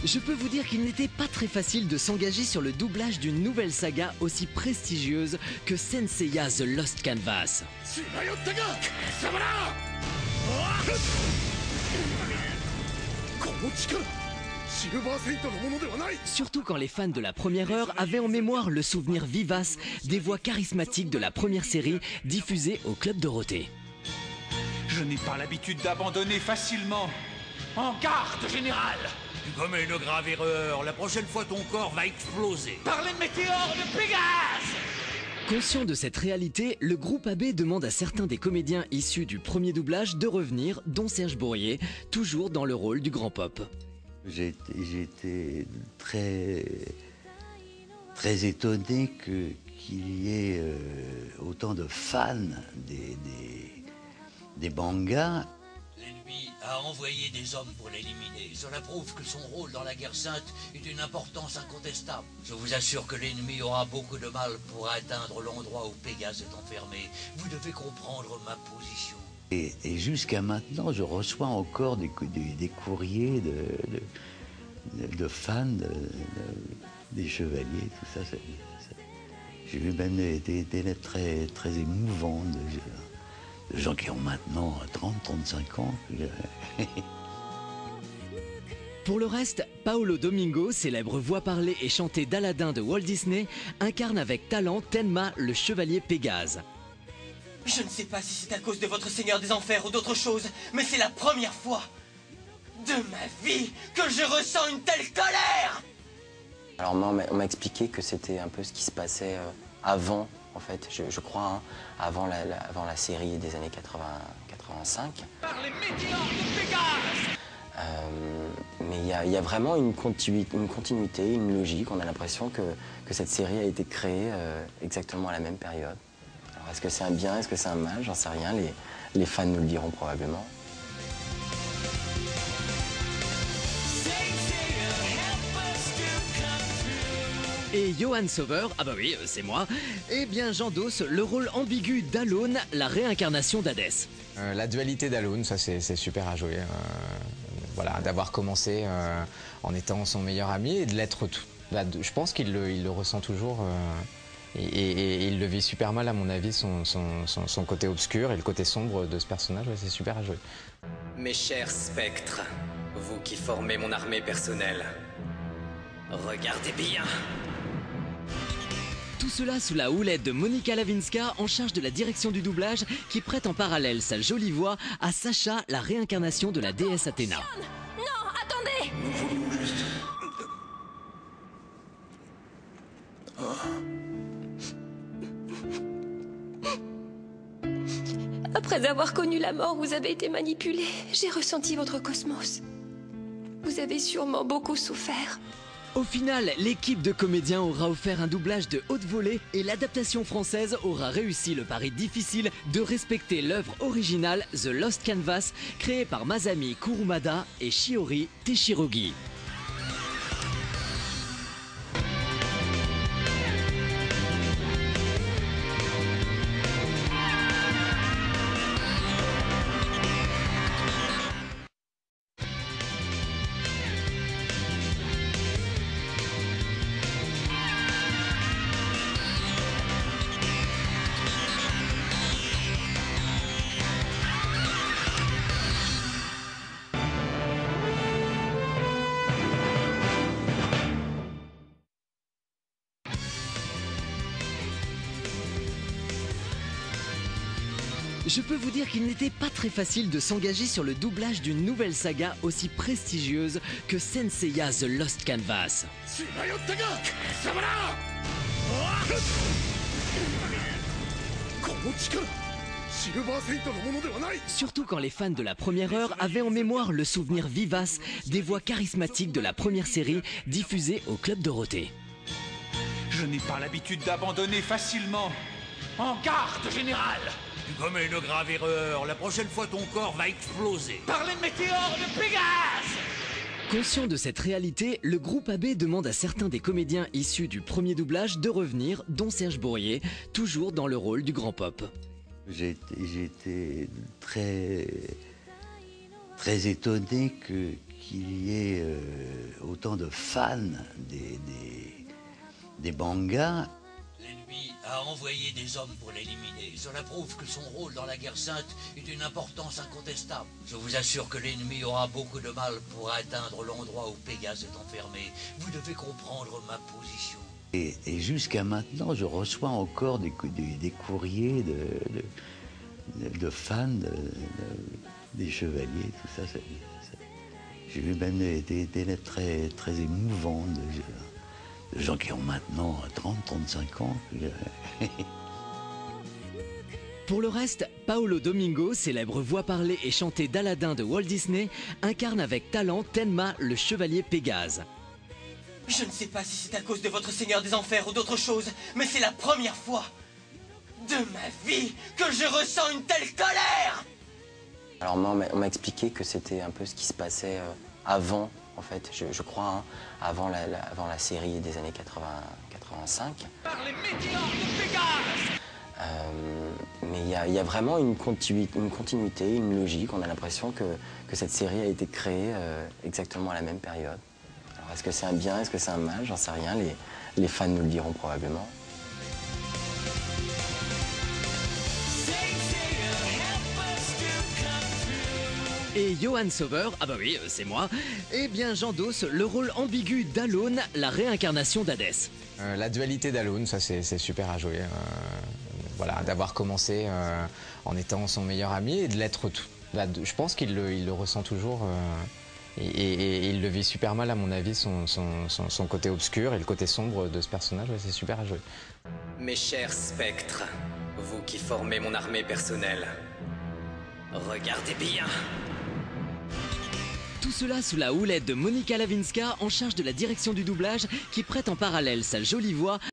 Je peux vous dire qu'il n'était pas très facile de s'engager sur le doublage d'une nouvelle saga aussi prestigieuse que Senseiya The Lost Canvas. Surtout quand les fans de la première heure avaient en mémoire le souvenir vivace des voix charismatiques de la première série diffusée au Club Dorothée. Je n'ai pas l'habitude d'abandonner facilement. En garde, général! Tu commets une grave erreur. La prochaine fois, ton corps va exploser. Par les météores de Pégase! Conscient de cette réalité, le groupe AB demande à certains des comédiens issus du premier doublage de revenir, dont Serge Bourrier, toujours dans le rôle du grand pop. J'ai été très étonné qu'il y ait autant de fans des mangas. L'ennemi a envoyé des hommes pour l'éliminer. Cela prouve que son rôle dans la guerre sainte est d'une importance incontestable. Je vous assure que l'ennemi aura beaucoup de mal pour atteindre l'endroit où Pégase est enfermé. Vous devez comprendre ma position. Et jusqu'à maintenant, je reçois encore des courriers de fans des chevaliers, tout ça. J'ai eu même des lettres très émouvantes de gens qui ont maintenant 30-35 ans. Pour le reste, Paolo Domingo, célèbre voix parlée et chantée d'Aladin de Walt Disney, incarne avec talent Tenma, le chevalier Pégase. Je ne sais pas si c'est à cause de votre Seigneur des Enfers ou d'autre chose, mais c'est la première fois de ma vie que je ressens une telle colère! Alors moi, on m'a expliqué que c'était un peu ce qui se passait avant, en fait, je crois, hein, avant la série des années 85. Par les météores de Pégase! Mais il y a vraiment une continuité, une logique. On a l'impression que cette série a été créée exactement à la même période. Alors est-ce que c'est un bien, est-ce que c'est un mal? J'en sais rien, les fans nous le diront probablement. Et Johan Sauver, ah bah oui, c'est moi, eh bien j'endosse le rôle ambigu d'Alone, la réincarnation d'Hadès. La dualité d'Alone, ça c'est super à jouer. Voilà, d'avoir commencé en étant son meilleur ami et de l'être tout. Je pense qu'il le ressent toujours et il le vit super mal à mon avis, son côté obscur et le côté sombre de ce personnage, ouais, c'est super à jouer. Mes chers spectres, vous qui formez mon armée personnelle, regardez bien. Tout cela sous la houlette de Monica Lavinska, en charge de la direction du doublage, qui prête en parallèle sa jolie voix à Sacha, la réincarnation de la déesse Athéna. Non, attendez! Après avoir connu la mort, vous avez été manipulé. J'ai ressenti votre cosmos. Vous avez sûrement beaucoup souffert. Au final, l'équipe de comédiens aura offert un doublage de haute volée et l'adaptation française aura réussi le pari difficile de respecter l'œuvre originale The Lost Canvas, créée par Masami Kurumada et Shiori Teshirogi. Je peux vous dire qu'il n'était pas très facile de s'engager sur le doublage d'une nouvelle saga aussi prestigieuse que Senseiya The Lost Canvas. Surtout quand les fans de la première heure avaient en mémoire le souvenir vivace des voix charismatiques de la première série diffusée au Club Dorothée. Je n'ai pas l'habitude d'abandonner facilement. En garde, général! Tu commets une grave erreur. La prochaine fois, ton corps va exploser. Par les météores de Pégase! Conscient de cette réalité, le groupe AB demande à certains des comédiens issus du premier doublage de revenir, dont Serge Bourrier, toujours dans le rôle du grand pop. J'ai été très étonné qu'il qu'il y ait autant de fans des mangas. L'ennemi a envoyé des hommes pour l'éliminer. Cela prouve que son rôle dans la guerre sainte est d'une importance incontestable. Je vous assure que l'ennemi aura beaucoup de mal pour atteindre l'endroit où Pégase est enfermé. Vous devez comprendre ma position. Et jusqu'à maintenant, je reçois encore des courriers de fans des chevaliers, tout ça. J'ai eu même des lettres très, très émouvantes de gens qui ont maintenant 30-35 ans. Pour le reste, Paolo Domingo, célèbre voix parlée et chantée d'Aladin de Walt Disney, incarne avec talent Tenma, le chevalier Pégase. Je ne sais pas si c'est à cause de votre Seigneur des Enfers ou d'autre chose, mais c'est la première fois de ma vie que je ressens une telle colère! Alors moi, on m'a expliqué que c'était un peu ce qui se passait avant, en fait, je crois, hein, avant la série des années 80-85. Par les météores de Pégase! Mais il y a vraiment une continuité, une logique. On a l'impression que cette série a été créée exactement à la même période. Alors est-ce que c'est un bien, est-ce que c'est un mal? J'en sais rien, les fans nous le diront probablement. Et Johan Sauveur, ah bah oui, c'est moi, eh bien j'endosse le rôle ambigu d'Alone, la réincarnation d'Hadès. La dualité d'Alone, ça c'est super à jouer. Voilà, d'avoir commencé en étant son meilleur ami et de l'être tout. Je pense qu'il le ressent toujours et il le vit super mal, à mon avis, son côté obscur et le côté sombre de ce personnage. Ouais, c'est super à jouer. Mes chers spectres, vous qui formez mon armée personnelle, regardez bien. Tout cela sous la houlette de Monica Lavinska, en charge de la direction du doublage, qui prête en parallèle sa jolie voix